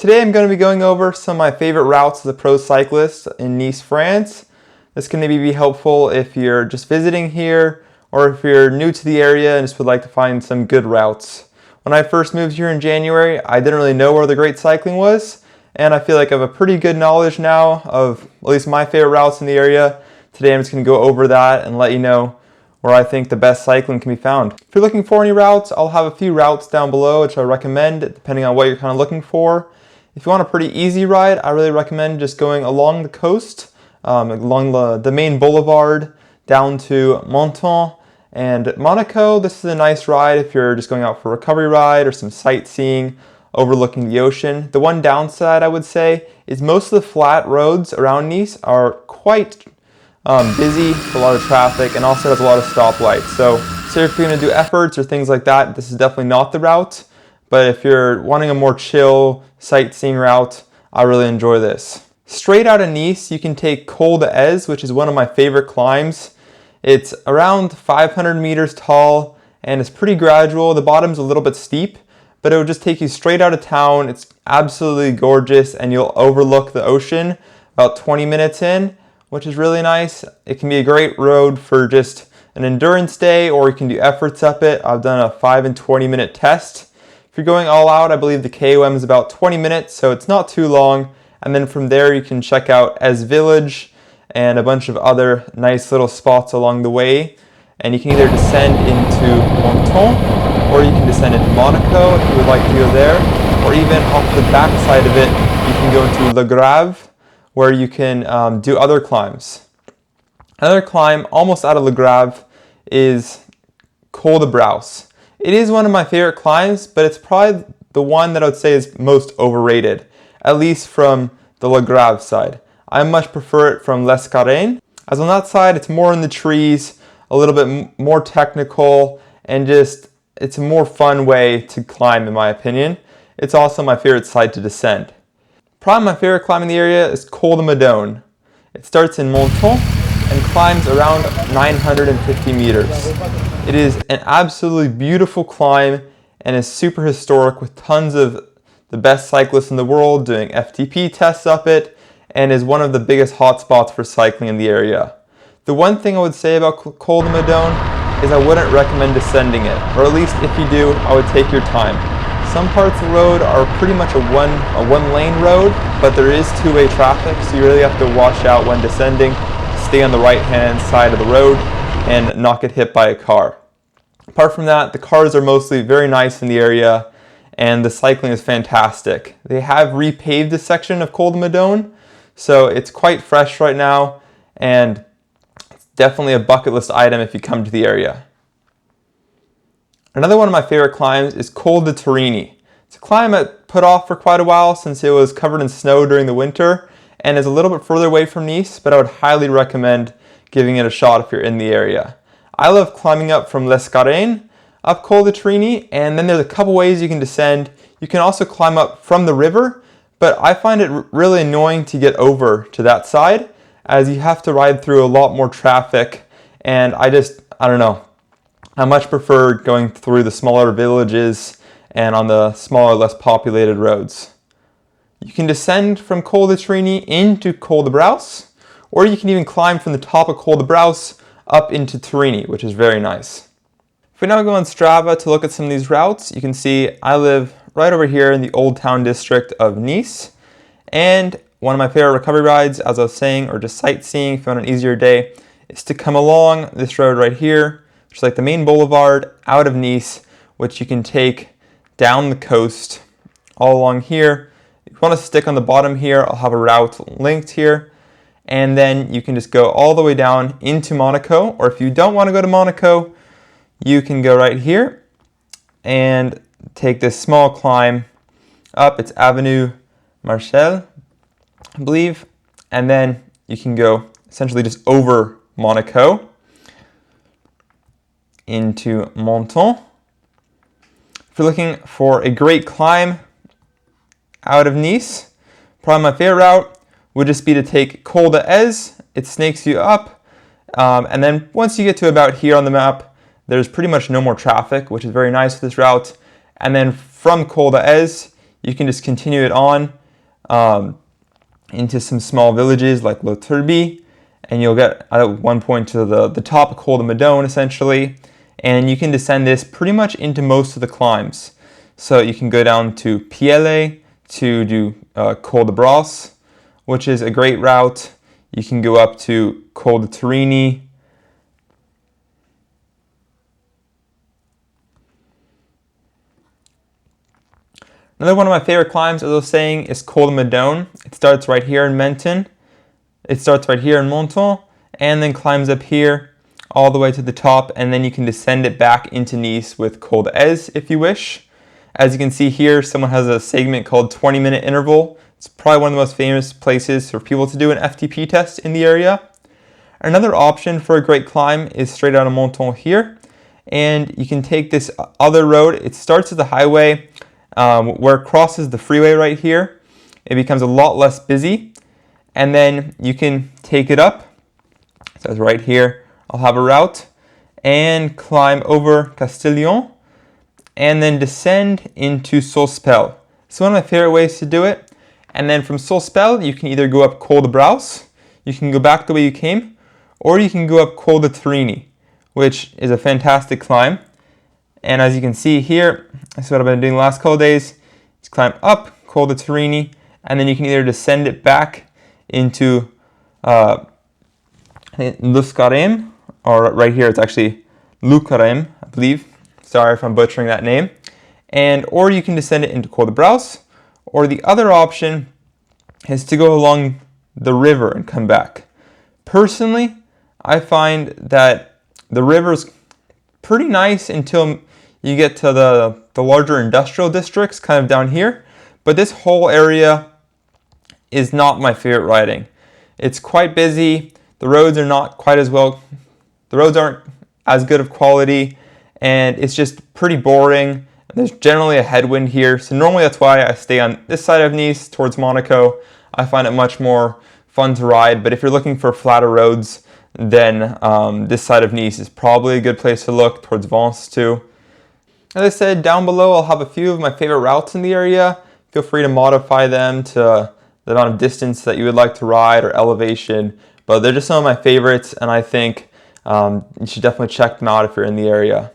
Today I'm going to be going over some of my favorite routes as a pro cyclist in Nice, France. This can maybe be helpful if you're just visiting here or if you're new to the area and just would like to find some good routes. When I first moved here in January, I didn't really know where the great cycling was, and I feel like I have a pretty good knowledge now of at least my favorite routes in the area. Today I'm just going to go over that and let you know where I think the best cycling can be found. If you're looking for any routes, I'll have a few routes down below which I recommend depending on what you're kind of looking for. If you want a pretty easy ride, I really recommend just going along the coast, along the main boulevard down to Menton and Monaco. This is a nice ride if you're just going out for a recovery ride or some sightseeing overlooking the ocean. The one downside I would say is most of the flat roads around Nice are quite busy, a lot of traffic, and also has a lot of stoplights. So if you're going to do efforts or things like that, this is definitely not the route. But if you're wanting a more chill sightseeing route, I really enjoy this. Straight out of Nice, you can take Col de, which is one of my favorite climbs. It's around 500 meters tall and it's pretty gradual. The bottom's a little bit steep, but it will just take you straight out of town. It's absolutely gorgeous and you'll overlook the ocean about 20 minutes in, which is really nice. It can be a great road for just an endurance day, or you can do efforts up it. I've done a 5 and 20 minute test. If you're going all out, I believe the KOM is about 20 minutes, so it's not too long. And then from there, you can check out Ez Village and a bunch of other nice little spots along the way. And you can either descend into Menton, or you can descend into Monaco if you would like to go there. Or even off the back side of it, you can go into Le Grave, where you can do other climbs. Another climb almost out of Le Grave is Col De Braus. It is one of my favorite climbs, but it's probably the one that I would say is most overrated, at least from the Le Grave side. I much prefer it from l'Escarène, as on that side it's more in the trees, a little bit more technical, and just it's a more fun way to climb in my opinion. It's also my favorite side to descend. Probably my favorite climb in the area is Col De Madone. It starts in Menton and climbs around 950 meters. It is an absolutely beautiful climb and is super historic with tons of the best cyclists in the world doing FTP tests up it, and is one of the biggest hotspots for cycling in the area. The one thing I would say about Col De Madone is I wouldn't recommend descending it, or at least if you do, I would take your time. Some parts of the road are pretty much a one lane road, but there is two-way traffic, so you really have to watch out when descending, stay on the right hand side of the road and not get hit by a car. Apart from that, the cars are mostly very nice in the area and the cycling is fantastic. They have repaved this section of Col De Madone, so it's quite fresh right now and it's definitely a bucket list item if you come to the area. Another one of my favorite climbs is Col De Turini. It's a climb I put off for quite a while since it was covered in snow during the winter and is a little bit further away from Nice, but I would highly recommend giving it a shot if you're in the area. I love climbing up from l'Escarène up Col De Turini, and then there's a couple ways you can descend. You can also climb up from the river, but I find it really annoying to get over to that side as you have to ride through a lot more traffic, and I don't know. I much prefer going through the smaller villages and on the smaller, less populated roads. You can descend from Col De Turini into Col De Braus, or you can even climb from the top of Col De Braus up into Turini, which is very nice. If we now go on Strava to look at some of these routes, you can see I live right over here in the Old Town district of Nice, and one of my favorite recovery rides, as I was saying, or just sightseeing if you're on an easier day, is to come along this road right here, which is like the main boulevard out of Nice, which you can take down the coast all along here. If you want to stick on the bottom here, I'll have a route linked here. And then you can just go all the way down into Monaco, or if you don't want to go to Monaco, you can go right here and take this small climb up. It's Avenue Marchal, I believe, and then you can go essentially just over Monaco into Menton. If you're looking for a great climb out of Nice, probably my favorite route would just be to take Col de. It snakes you up, and then once you get to about here on the map, there's pretty much no more traffic, which is very nice for this route. And then from Col de, you can just continue it on into some small villages like Le Turbie, and you'll get at one point to the top of Col De Madone essentially, and you can descend this pretty much into most of the climbs. So you can go down to Piele to do Col De Braus, which is a great route. You can go up to Col De Turini. Another one of my favorite climbs, as I was saying, is Col De Madone. It starts right here in Menton. It starts right here in Menton, and then climbs up here all the way to the top, and then you can descend it back into Nice with Col d'Ez if you wish. As you can see here, someone has a segment called 20-minute interval. It's probably one of the most famous places for people to do an FTP test in the area. Another option for a great climb is straight out of Menton here, and you can take this other road. It starts at the highway where it crosses the freeway right here. It becomes a lot less busy, and then you can take it up. It says right here, I'll have a route, and climb over Castillon, and then descend into Sospel. It's one of my favorite ways to do it. And then from Sospel, you can either go up Col De Braus, you can go back the way you came, or you can go up Col De Turini, which is a fantastic climb. And as you can see here, that's what I've been doing the last couple of days. Just climb up Col De Turini, and then you can either descend it back into Luscarem, or right here it's actually Lucarem, I believe. Sorry if I'm butchering that name. Or you can descend it into Col De Braus, or the other option is to go along the river and come back. Personally, I find that the river's pretty nice until you get to the larger industrial districts kind of down here, but this whole area is not my favorite riding. It's quite busy, the roads are not quite as well, the roads aren't as good of quality, and it's just pretty boring. There's generally a headwind here, so normally that's why I stay on this side of Nice towards Monaco. I find it much more fun to ride, but if you're looking for flatter roads, then this side of Nice is probably a good place to look, towards Vence too. As I said, down below I'll have a few of my favorite routes in the area. Feel free to modify them to the amount of distance that you would like to ride or elevation, but they're just some of my favorites, and I think you should definitely check them out if you're in the area.